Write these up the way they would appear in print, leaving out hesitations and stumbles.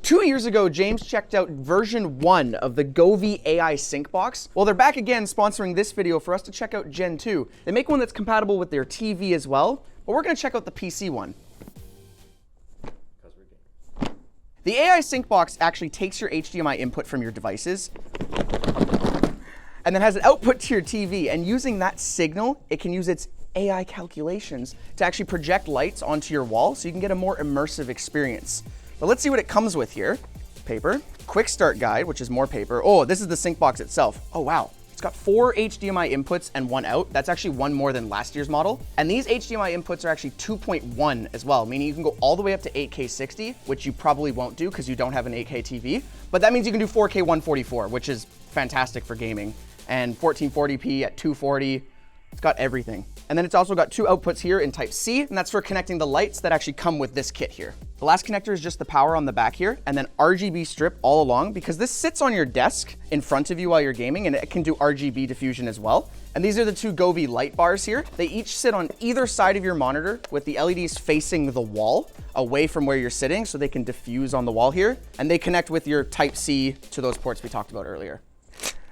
2 years ago, James checked out version 1 of the Govee AI Sync Box. Well, they're back again sponsoring this video for us to check out Gen 2. They make one that's compatible with their TV as well, but we're gonna check out the PC one. The AI Sync Box actually takes your HDMI input from your devices and then has an output to your TV, and using that signal, it can use its AI calculations to actually project lights onto your wall so you can get a more immersive experience. But let's see what it comes with here. Paper, quick start guide, which is more paper. Oh, this is the sync box itself. Oh, wow. It's got 4 HDMI inputs and 1 out. That's actually 1 more than last year's model. And these HDMI inputs are actually 2.1 as well, meaning you can go all the way up to 8K 60, which you probably won't do because you don't have an 8K TV. But that means you can do 4K 144, which is fantastic for gaming. And 1440p at 240. It's got everything. And then it's also got 2 outputs here in type C, and that's for connecting the lights that actually come with this kit here. The last connector is just the power on the back here, and then RGB strip all along, because this sits on your desk in front of you while you're gaming, and it can do RGB diffusion as well. And these are the 2 Govee light bars here. They each sit on either side of your monitor with the LEDs facing the wall away from where you're sitting, so they can diffuse on the wall here. And they connect with your type C to those ports we talked about earlier.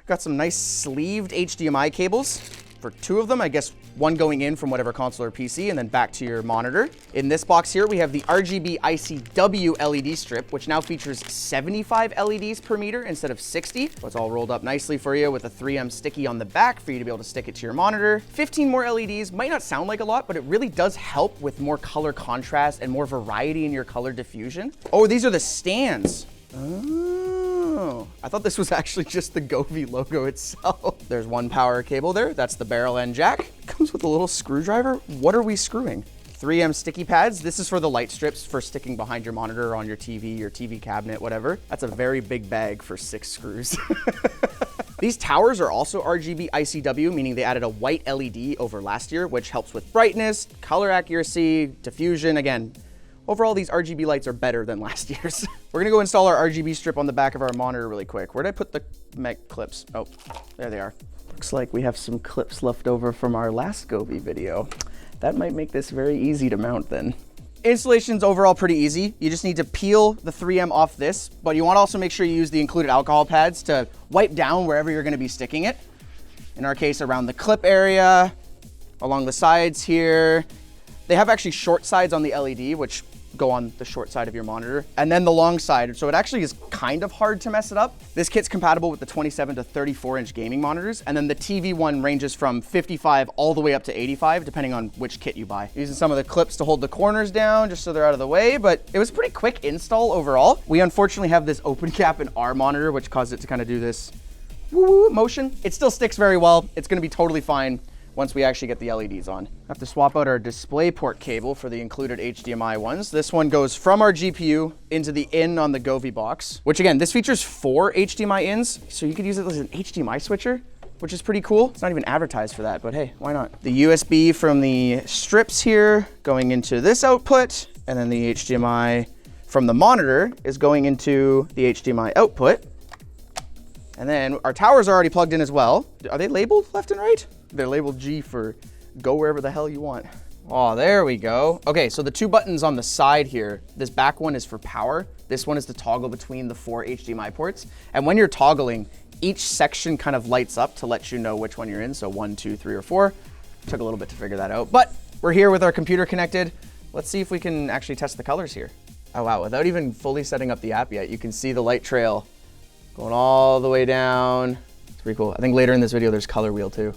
Got some nice sleeved HDMI cables. For 2 of them, I guess 1 going in from whatever console or PC and then back to your monitor. In this box here, we have the RGB ICW LED strip, which now features 75 LEDs per meter instead of 60. So it's all rolled up nicely for you with a 3M sticky on the back for you to be able to stick it to your monitor. 15 more LEDs might not sound like a lot, but it really does help with more color contrast and more variety in your color diffusion. Oh, these are the stands. Oh, I thought this was actually just the Govee logo itself. There's 1 power cable there. That's the barrel end jack. It comes with a little screwdriver. What are we screwing? 3M sticky pads. This is for the light strips for sticking behind your monitor or on your TV cabinet, whatever. That's a very big bag for 6 screws. These towers are also RGB ICW, meaning they added a white LED over last year, which helps with brightness, color accuracy, diffusion. Again, overall, these RGB lights are better than last year's. We're gonna go install our RGB strip on the back of our monitor really quick. Where did I put the mic clips? Oh, there they are. Looks like we have some clips left over from our last Govee video. That might make this very easy to mount then. Installation's overall pretty easy. You just need to peel the 3M off this, but you wanna also make sure you use the included alcohol pads to wipe down wherever you're gonna be sticking it. In our case, around the clip area, along the sides here. They have actually short sides on the LED, which go on the short side of your monitor, and then the long side, so it actually is kind of hard to mess it up. This kit's compatible with the 27 to 34 inch gaming monitors, and then the TV one ranges from 55 all the way up to 85, depending on which kit you buy. Using some of the clips to hold the corners down, just so they're out of the way, but it was a pretty quick install overall. We unfortunately have this open cap in our monitor, which caused it to kind of do this woo-woo motion. It still sticks very well. It's gonna be totally fine once we actually get the LEDs on. I have to swap out our display port cable for the included HDMI ones. This one goes from our GPU into the in on the Govee box, which again, this features 4 HDMI ins, so you could use it as an HDMI switcher, which is pretty cool. It's not even advertised for that, but hey, why not? The USB from the strips here going into this output, and then the HDMI from the monitor is going into the HDMI output. And then our towers are already plugged in as well. Are they labeled left and right? They're labeled G for go wherever the hell you want. Oh, there we go. Okay, so the 2 buttons on the side here, this back one is for power. This one is to toggle between the 4 HDMI ports. And when you're toggling, each section kind of lights up to let you know which one you're in. So 1, 2, 3, or 4. Took a little bit to figure that out, but we're here with our computer connected. Let's see if we can actually test the colors here. Oh wow, without even fully setting up the app yet, you can see the light trail going all the way down. It's pretty cool. I think later in this video, there's color wheel too.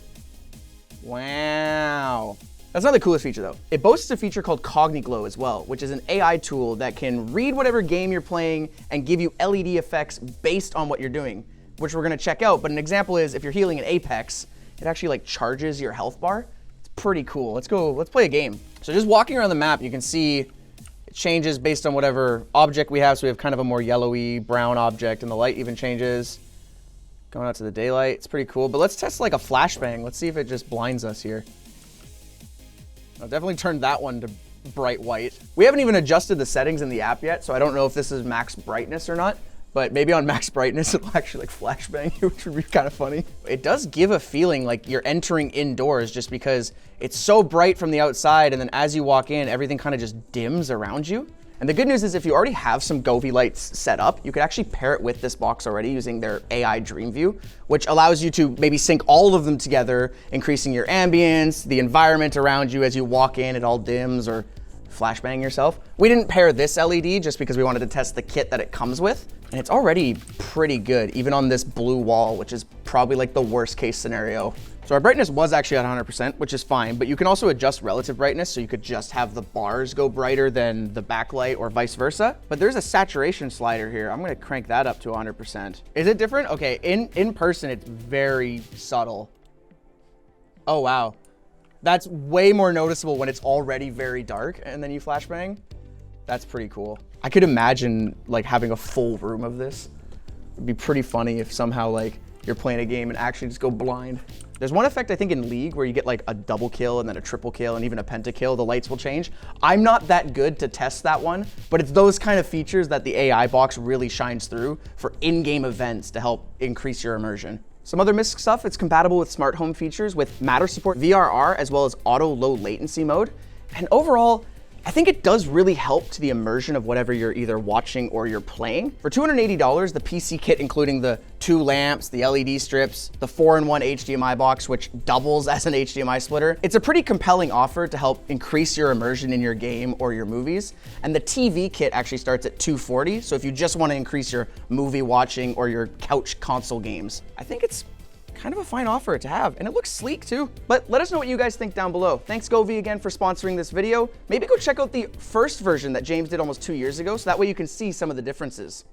Wow. That's not the coolest feature though. It boasts a feature called CogniGlow as well, which is an AI tool that can read whatever game you're playing and give you LED effects based on what you're doing, which we're gonna check out. But an example is if you're healing in Apex, it actually like charges your health bar. It's pretty cool. Let's play a game. So just walking around the map, you can see it changes based on whatever object we have. So we have kind of a more yellowy brown object, and the light even changes. Going out to the daylight, it's pretty cool. But let's test like a flashbang. Let's see if it just blinds us here. I'll definitely turn that one to bright white. We haven't even adjusted the settings in the app yet, so I don't know if this is max brightness or not. But maybe on max brightness, it'll actually like flashbang you, which would be kind of funny. It does give a feeling like you're entering indoors just because it's so bright from the outside, and then as you walk in, everything kind of just dims around you. And the good news is if you already have some Govee lights set up, you could actually pair it with this box already using their AI Dream View, which allows you to maybe sync all of them together, increasing your ambience, the environment around you as you walk in, it all dims, or flashbang yourself. We didn't pair this LED just because we wanted to test the kit that it comes with. And it's already pretty good, even on this blue wall, which is probably like the worst case scenario. So our brightness was actually at 100%, which is fine, but you can also adjust relative brightness, so you could just have the bars go brighter than the backlight or vice versa. But there's a saturation slider here. I'm gonna crank that up to 100%. Is it different? Okay, in person, it's very subtle. Oh, wow. That's way more noticeable when it's already very dark and then you flashbang. That's pretty cool. I could imagine like having a full room of this. It'd be pretty funny if somehow like you're playing a game and actually just go blind. There's one effect I think in League where you get like a double kill and then a triple kill and even a pentakill, the lights will change. I'm not that good to test that one, but it's those kind of features that the AI box really shines through for in-game events to help increase your immersion. Some other Myst stuff, it's compatible with smart home features with Matter support, VRR, as well as auto low latency mode. And overall, I think it does really help to the immersion of whatever you're either watching or you're playing. For $280, the PC kit, including the 2 lamps, the LED strips, the 4-in-1 HDMI box, which doubles as an HDMI splitter, it's a pretty compelling offer to help increase your immersion in your game or your movies. And the TV kit actually starts at $240, so if you just want to increase your movie watching or your couch console games, I think it's kind of a fine offer to have, and it looks sleek too. But let us know what you guys think down below. Thanks Govee again for sponsoring this video. Maybe go check out the first version that James did almost 2 years ago, so that way you can see some of the differences.